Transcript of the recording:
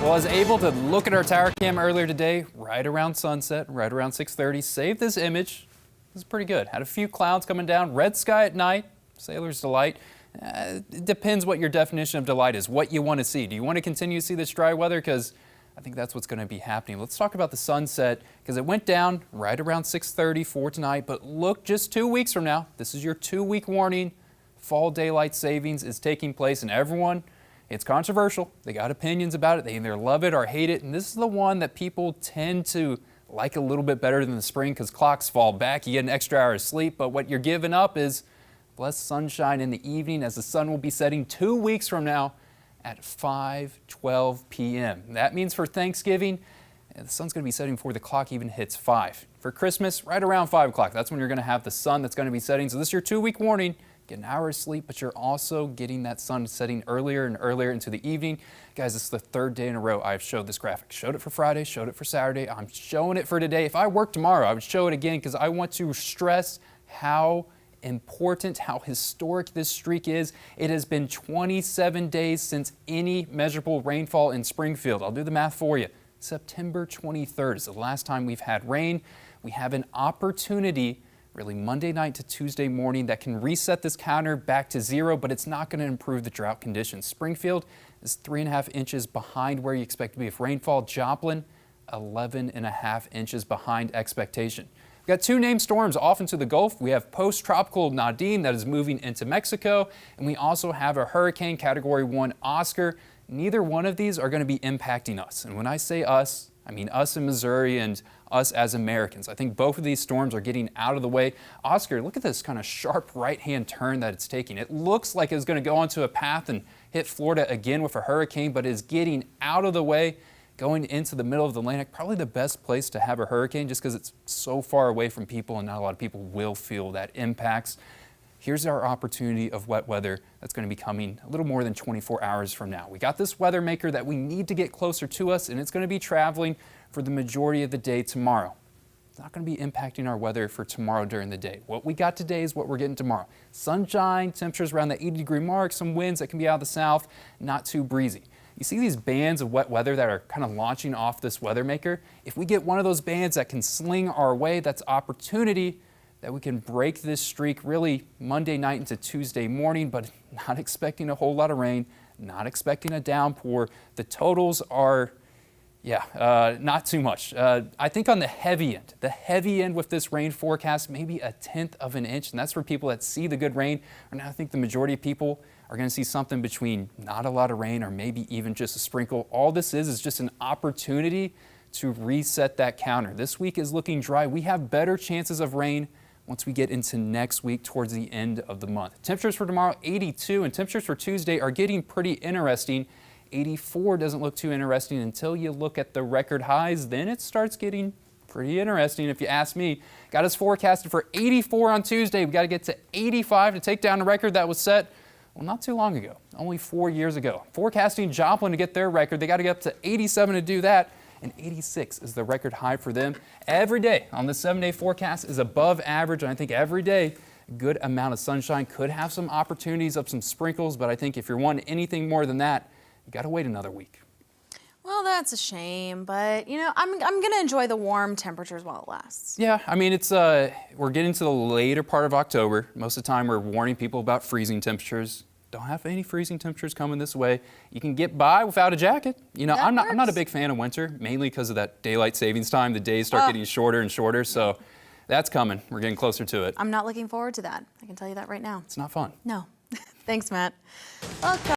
Well, I was able to look at our tower cam earlier today, right around sunset, right around 6:30. Saved this image. This is pretty good. Had a few clouds coming down, red sky at night, sailor's delight. It depends what your definition of delight is, what you want to see. Do you want to continue to see this dry weather? Because I think that's what's going to be happening. Let's talk about the sunset, because it went down right around 6:30 for tonight. But look, just 2 weeks from now, this is your 2-week warning. Fall daylight savings is taking place, and everyone, it's controversial. They got opinions about it. They either love it or hate it. And this is the one that people tend to like a little bit better than the spring because clocks fall back. You get an extra hour of sleep. But what you're giving up is blessed sunshine in the evening, as the sun will be setting 2 weeks from now at 5:12 p.m. That means for Thanksgiving, the sun's going to be setting before the clock even hits 5. For Christmas, right around 5 o'clock. That's when you're going to have the sun that's going to be setting. So this is your 2-week warning. Get an hour of sleep, but you're also getting that sun setting earlier and earlier into the evening. Guys, this is the 3rd day in a row I've showed this graphic. Showed it for Friday, showed it for Saturday. I'm showing it for today. If I worked tomorrow, I would show it again because I want to stress how important, how historic this streak is. It has been 27 days since any measurable rainfall in Springfield. I'll do the math for you. September 23rd is the last time we've had rain. We have an opportunity really Monday night to Tuesday morning that can reset this counter back to 0, but it's not going to improve the drought conditions. Springfield is 3.5 inches behind where you expect to be with rainfall. Joplin, 11.5 inches behind expectation. We've got 2 named storms off into the Gulf. We have post-tropical Nadine that is moving into Mexico, and we also have a hurricane category 1 Oscar. Neither one of these are going to be impacting us. And when I say us, I mean us in Missouri and us as Americans. I think both of these storms are getting out of the way. Oscar, look at this kind of sharp right-hand turn that it's taking. It looks like it's going to go onto a path and hit Florida again with a hurricane, but is getting out of the way, going into the middle of the Atlantic. Probably the best place to have a hurricane just because it's so far away from people and not a lot of people will feel that impacts. Here's our opportunity of wet weather that's going to be coming a little more than 24 hours from now. We got this weather maker that we need to get closer to us, and it's going to be traveling for the majority of the day tomorrow. It's not going to be impacting our weather for tomorrow during the day. What we got today is what we're getting tomorrow. Sunshine, temperatures around the 80-degree mark, some winds that can be out of the south, not too breezy. You see these bands of wet weather that are kind of launching off this weather maker? If we get one of those bands that can sling our way, that's opportunity that we can break this streak really Monday night into Tuesday morning, but not expecting a whole lot of rain, not expecting a downpour. The totals are, not too much. I think on the heavy end with this rain forecast, maybe 1/10 of an inch, and that's for people that see the good rain. And I think the majority of people are going to see something between not a lot of rain or maybe even just a sprinkle. All this is just an opportunity to reset that counter. This week is looking dry. We have better chances of rain once we get into next week towards the end of the month. Temperatures for tomorrow, 82, and temperatures for Tuesday are getting pretty interesting. 84 doesn't look too interesting until you look at the record highs. Then it starts getting pretty interesting if you ask me. Got us forecasted for 84 on Tuesday. We got to get to 85 to take down a record that was set, well, not too long ago, only 4 years ago. Forecasting Joplin to get their record. They got to get up to 87 to do that. And 86 is the record high for them. Every day on the 7-day forecast is above average, and I think every day a good amount of sunshine. Could have some opportunities of some sprinkles, but I think if you're wanting anything more than that, you got to wait another week. Well, that's a shame, but you know, I'm going to enjoy the warm temperatures while it lasts. Yeah, I mean, it's we're getting to the later part of October. Most of the time we're warning people about freezing temperatures. Don't have any freezing temperatures coming this way. You can get by without a jacket. You know, I'm not a big fan of winter, mainly because of that daylight savings time. The days start getting shorter and shorter, so that's coming. We're getting closer to it. I'm not looking forward to that. I can tell you that right now. It's not fun. No. Thanks, Matt. Well,